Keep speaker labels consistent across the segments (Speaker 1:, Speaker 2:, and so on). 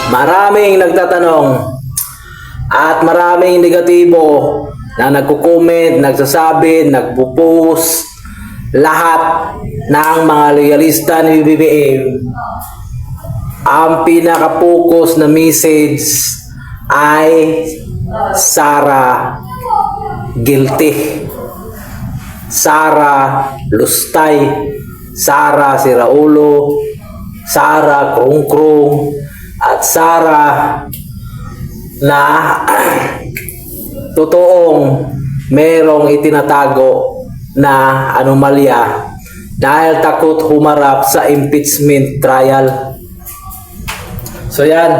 Speaker 1: Maraming nagtatanong at maraming negatibo na nagko-comment, nagsasabi, nagpo-post. Lahat ng mga loyalista ni BBM, ang pinaka-focus na message ay Sara guilty, Sara lustay, Sara siraulo, Sara krung-krung, at Sara na totoong merong itinatago na anomalya dahil takot humarap sa impeachment trial. So yan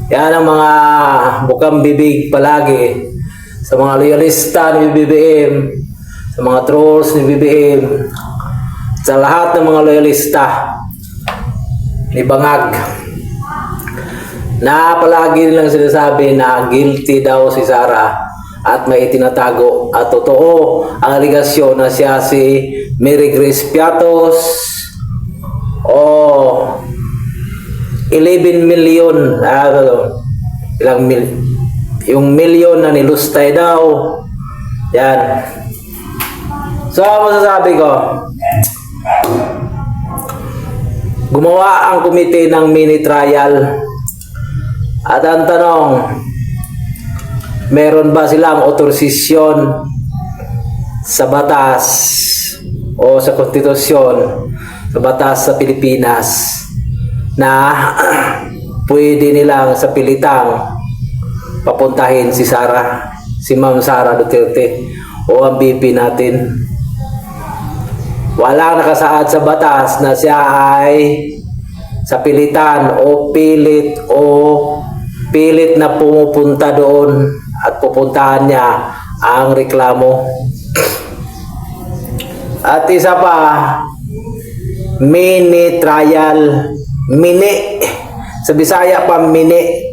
Speaker 1: ang mga bukang bibig palagi sa mga loyalista ni BBM, sa mga trolls ni BBM, sa lahat ng mga loyalista ni Bangag, na palagi nilang sinasabi na guilty daw si Sara at may itinatago, at totoo ang aligasyon na siya si Mary Grace Piatos o 11 million yung milyon na nilustay daw. Yan. So masasabi ko, gumawa ang komite ng mini trial, at ang tanong, meron ba silang otorisasyon sa batas o sa konstitusyon, sa batas sa Pilipinas, na pwede nilang sa pilitang papuntahin si Sara, si Ma'am Sara Duterte o ang BP natin? Walang nakasaad sa batas na siya ay sa pilitan o pilit na pumupunta doon at pupuntahan niya ang reklamo. At isa pa, mini trial, mini sa Bisaya pa mini,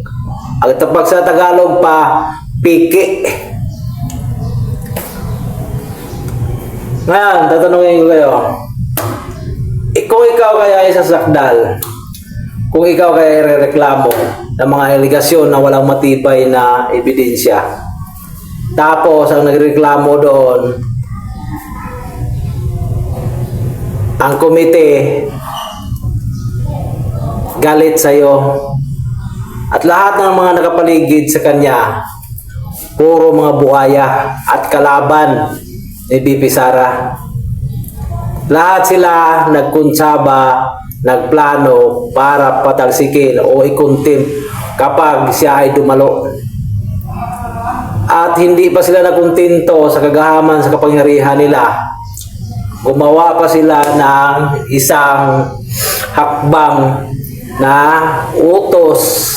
Speaker 1: ang tapag sa Tagalog pa piki. Ngayon, tatanungin ko kayo, kung ikaw kaya isasakdal, kung ikaw kaya reklamo ng mga aligasyon na walang matibay na ebidensya, tapos ang nagreklamo doon ang komite, galit sa'yo, at lahat ng mga nakapaligid sa kanya puro mga buhaya at kalaban ni BP Sara, lahat sila nagkunsaba, nagplano para patalsikin o ikuntim kapag siya ay dumalo. At hindi pa sila nakuntinto sa kagahaman sa kapangyarihan nila, gumawa pa sila ng isang hakbang na utos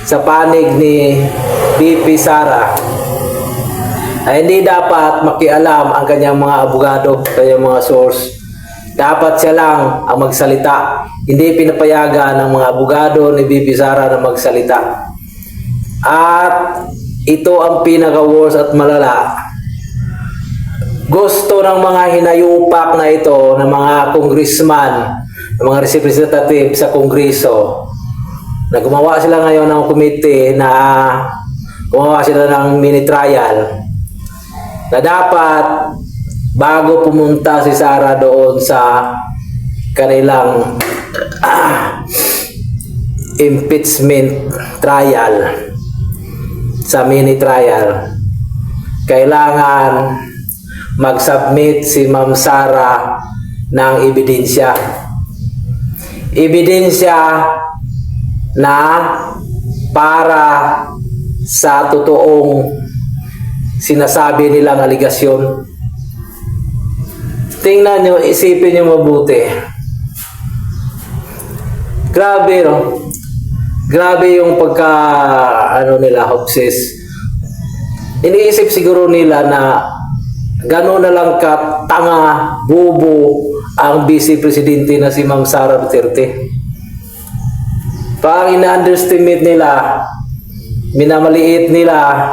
Speaker 1: sa panig ni BP Sara, ay hindi dapat makialam ang kanyang mga abogado, kanyang mga source. Dapat siya lang ang magsalita. Hindi pinapayagan ng mga abogado ni BP Sara na magsalita. At ito ang pinaka-worst at malala. Gusto ng mga hinayupak na ito, ng mga congressman, ng mga representative sa kongreso, na gumawa sila ngayon ng komite, na gumawa sila ng mini trial, na dapat bago pumunta si Sara doon sa kanilang impeachment trial, sa mini trial, kailangan mag-submit si Ma'am Sara ng ebidensya. Ebidensya na para sa totoong sinasabi nilang aligasyon. Tingnan nyo, isipin nyo mabuti. Grabe, no? Grabe yung pagka, nila, obsessed. Iniisip siguro nila na gano'n na lang katanga, bobo ang Vice Presidente na si Ma'am Sara Duterte. Pag ina-underestimate nila, minamaliit nila,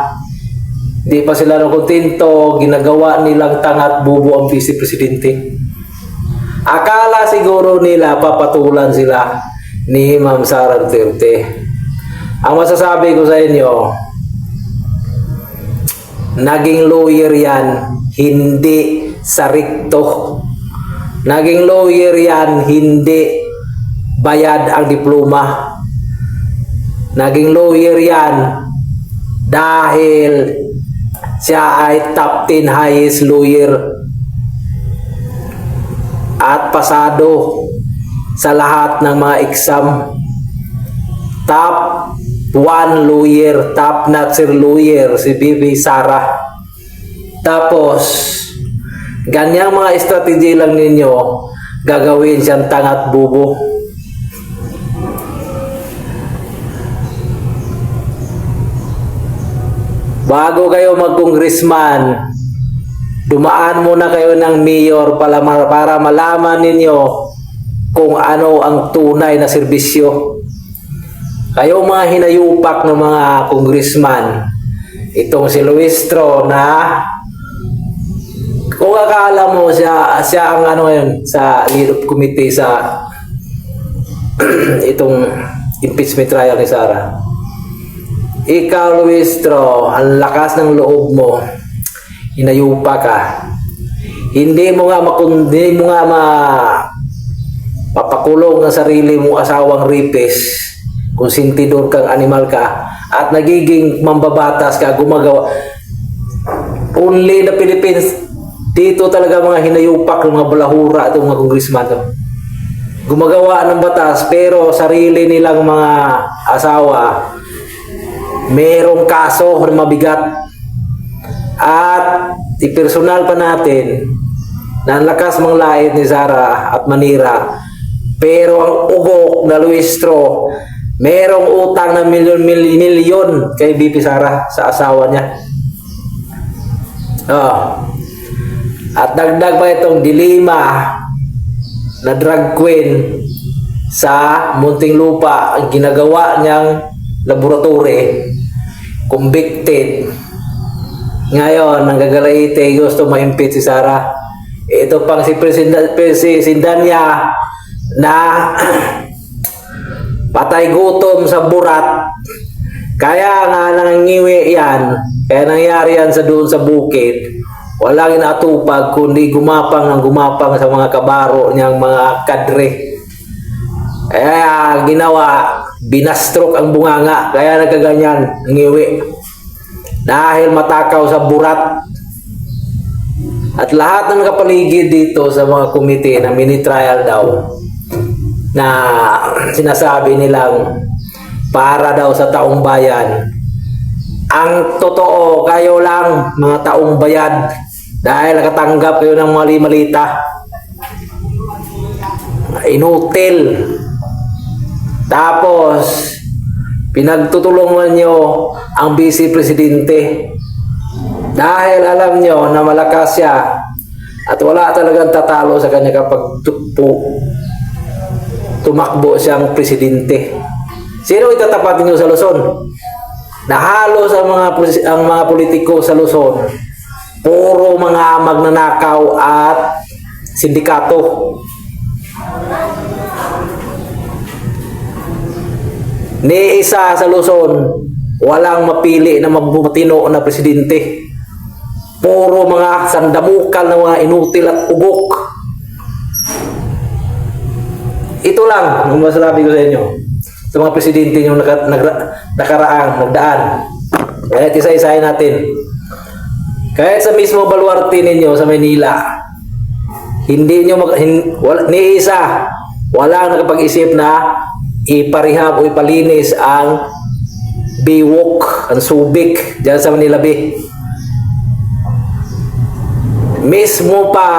Speaker 1: di pa sila nakontento, ginagawa nilang tangat bubo ang Vice Presidente. Akala siguro nila papatulan sila. ni Ma'am Sara Duterte. Ang masasabi ko sa inyo, naging lawyer yan, hindi sa rekto. Naging lawyer yan, hindi bayad ang diploma. Naging lawyer yan dahil siya ay top 10 highest lawyer at pasado sa lahat ng mga exam. Top 1 lawyer, top notch lawyer si Bibi Sara. Tapos ganyang mga strategy lang ninyo, gagawin siyang tangat bubo. Bago kayo mag-congressman, dumaan muna kayo ng mayor para malaman ninyo kung ano ang tunay na serbisyo. Kayo mga hinayupak ng mga congressman, itong si Luistro na kung akala mo siya ang ano ngayon sa lead of committee sa itong impeachment trial ni Sara. Ikaw, Luistro, ang lakas ng loob mo, hinayupa ka. Hindi mo nga papakulong ang sarili mong asawang rapist kung sintidor kang animal ka at nagiging mambabatas ka, gumagawa. Only the Philippines, dito talaga mga hinayupak ng mga balahura itong mga congressman. Gumagawa ng batas pero sarili nilang mga asawa merong kaso na mabigat. At ipersonal pa natin na ang lakas manglait ni Sara at manira. Pero ang ugok na Luistro, merong utang na milyon kay BP Sara sa asawa niya. At dagdag pa itong dilema na drag queen sa Muntinlupa, ang ginagawa niyang laboratory, convicted. Ngayon, ang gagalaite, gusto ma-impeach si Sara. Ito pang si Sindanya na patay gutom sa burat. Kaya nga nangiwi yan, kaya nangyari yan doon sa bukid. Walang inatupag kundi gumapang sa mga kabaro niyang mga kadre. Kaya ginawa, binastrok ang bunganga, kaya nagkaganyan, nangiwi. Dahil matakaw sa burat. At lahat ng nakapaligid dito sa mga komite na mini-trial daw, na sinasabi nilang para daw sa taong bayan. Ang totoo, kayo lang mga taong bayan dahil nakatanggap kayo ng mali-malita. Inutil. Tapos pinagtutulungan nyo ang Vice Presidente dahil alam nyo na malakas siya at wala talagang tatalo sa kanya kapag tumakbo siyang presidente. Sino itatapat niyo sa Luzon? Na halos ang mga politiko sa Luzon, puro mga magnanakaw at sindikato. Ni isa sa Luzon, walang mapili na matino na presidente. Puro mga sandamukal na mga inutil at ugok. Ito lang ang masasabi ko sa inyo. Sa mga presidente yung nagdaan. Kahit isa-isahin natin. Kahit sa mismo baluarte ninyo sa Maynila, hindi nyo ni isa walang nakapag-isip na iparihab o ipalinis ang Biwok, ang Subic dyan sa Manila Bay. Mismo pa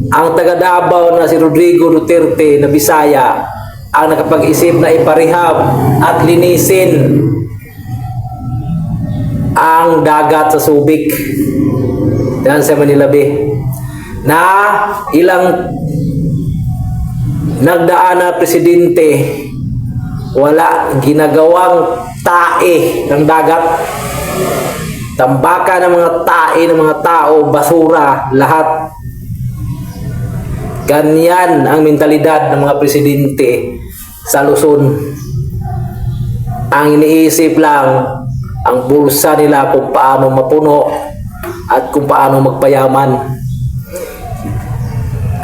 Speaker 1: ang taga Davao na si Rodrigo Duterte na Bisaya ang nakapag-isip na iparihab at linisin ang dagat sa Subic dyan sa Manila Bay, na ilang nagdaan na presidente wala ginagawang tae ng dagat, tambaka ng mga tae ng mga tao, basura, lahat. Ganyan ang mentalidad ng mga presidente sa Luzon. Ang iniisip lang ang bulsa nila kung paano mapuno at kung paano magpayaman.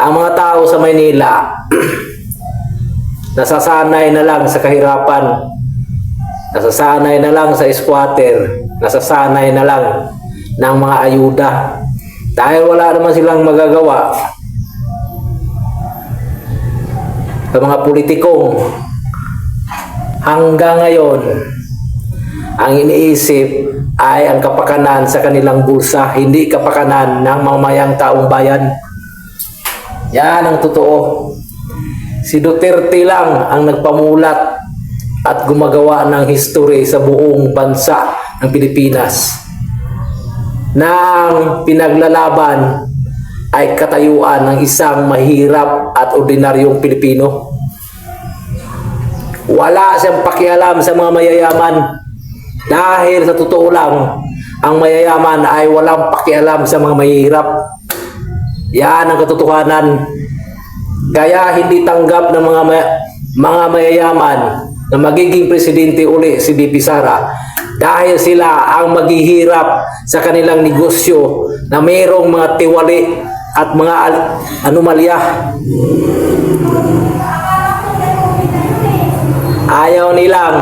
Speaker 1: Ang mga tao sa Maynila nasasanay na lang sa kahirapan, nasasanay na lang sa squatter, nasasanay na lang ng mga ayuda dahil wala naman silang magagawa sa mga politikong hanggang ngayon ang iniisip ay ang kapakanan sa kanilang bulsa, hindi kapakanan ng mamayang taong bayan. Yan ang totoo. Si Duterte lang ang nagpamulat at gumagawa ng history sa buong bansa ng Pilipinas nang pinaglalaban ay katayuan ng isang mahirap at ordinaryong Pilipino. Wala siyang pakialam sa mga mayayaman dahil sa totoo lang, ang mayayaman ay walang pakialam sa mga mahihirap. Yan ang katotohanan. Kaya hindi tanggap ng mga mayayaman na magiging presidente uli si BP Sara dahil sila ang maghihirap sa kanilang negosyo na mayroong mga tiwali at mga anomalya. Ayaw nilang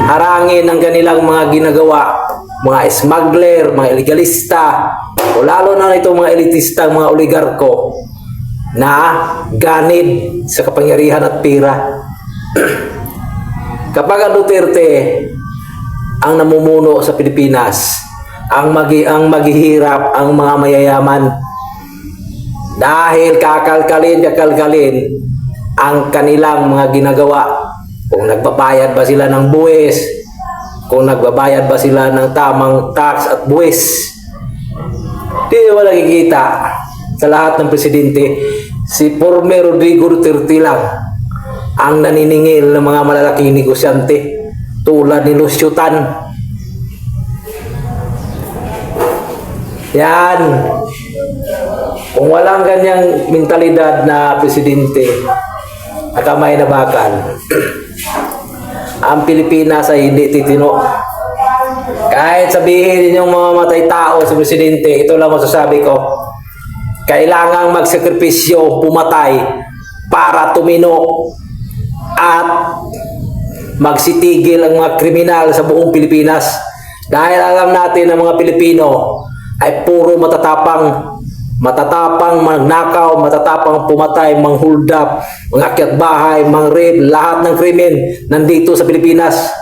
Speaker 1: harangin ang kanilang mga ginagawa, mga smuggler, mga illegalista, o lalo na itong mga elitista, mga oligarko na ganid sa kapangyarihan at pira. Kapag ang Duterte ang namumuno sa Pilipinas, ang maghihirap ang mga mayayaman dahil kakalkalin ang kanilang mga ginagawa. Kung nagbabayad ba sila ng buwis, kung nagbabayad ba sila ng tamang tax at buwis. Di wala nakikita sa lahat ng presidente. Si Porme Rodrigo Duterte lang ang naniningil ng mga malalaking negosyante tulad ni Lucio Tan. Yan. Kung walang ganyang mentalidad na presidente na kamay na bakal, ang Pilipinas ay hindi titino. Kahit sabihin ninyong mamamatay tao sa presidente, ito lang masasabi ko, kailangang magsakripisyo, pumatay para tumino at magsitigil ang mga kriminal sa buong Pilipinas. Dahil alam natin na mga Pilipino ay puro matatapang magnakaw, matatapang pumatay, manghuldap, mangakyat bahay, mangrape, lahat ng krimen nandito sa Pilipinas.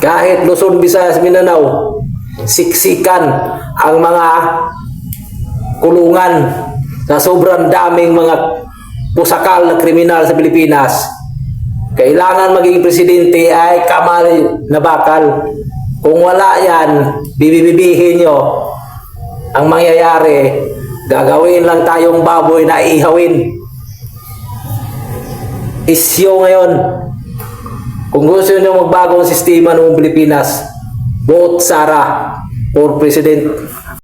Speaker 1: Kahit Luzon, Visayas, Mindanao, siksikan ang mga kulungan sa sobrang daming mga pusakal na kriminal sa Pilipinas. Kailangan maging presidente ay kamay na bakal. Kung wala yan, bibibihin nyo, ang mangyayari, gagawin lang tayong baboy na ihawin. Isyo ngayon. Kung gusto nyo magbagong sistema ng Pilipinas, vote Sara for President.